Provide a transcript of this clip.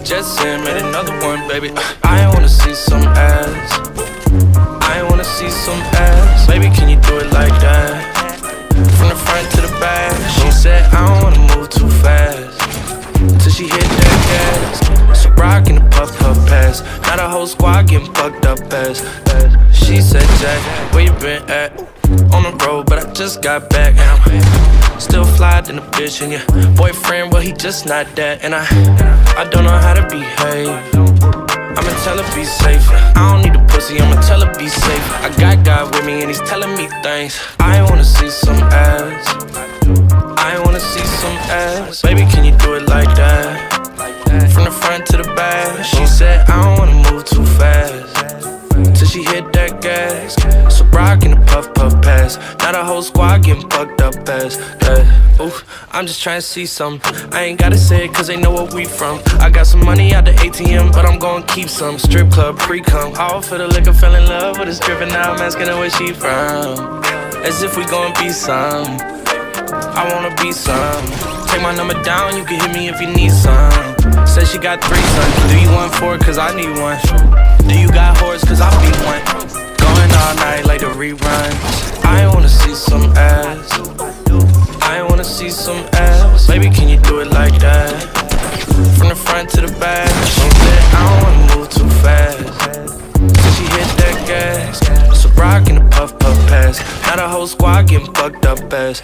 Just in, made another one, baby. I wanna see some ass. I wanna see some ass. Baby, can you do it like that? From the front to the back. She said I don't wanna move too fast till she hit that gas. So rockin' the puff pass. Now the whole squad getting fucked up as. She said, Jack, where you been at? On the road, but I just got back. And I'm still fly than a bitch. And your boyfriend, well, he just not that. And I don't know how to behave. I'ma tell her be safe. I don't need a pussy, I'ma tell her be safe. I got God with me and he's telling me things. I wanna see some ass. I wanna see some ass. Baby, can you do it like that? From the front to the back. She said I don't wanna move too fast till she hit that gas. So rockin' the puff pass. Now the whole squad getting fucked up as. Ooh, I'm just trying to see some. I ain't gotta say it cause they know where we from. I got some money out the ATM, but I'm gon' keep some. Strip club, pre-cum, all for the liquor. Fell in love with a stripper, now I'm asking her where she from. As if we gon' be some. I wanna be some. Take my number down, you can hit me if you need some. Said she got 3 sons. Do you want 4? Cause I need one. Do you got whores? Cause I be one. Going all night like the reruns. I wanna see some ass. I wanna see some ass. Baby, can you do it like that? From the front to the back. She said I don't wanna move too fast till she hit that gas. So rockin' the puff pass. Now the whole squad getting fucked up as.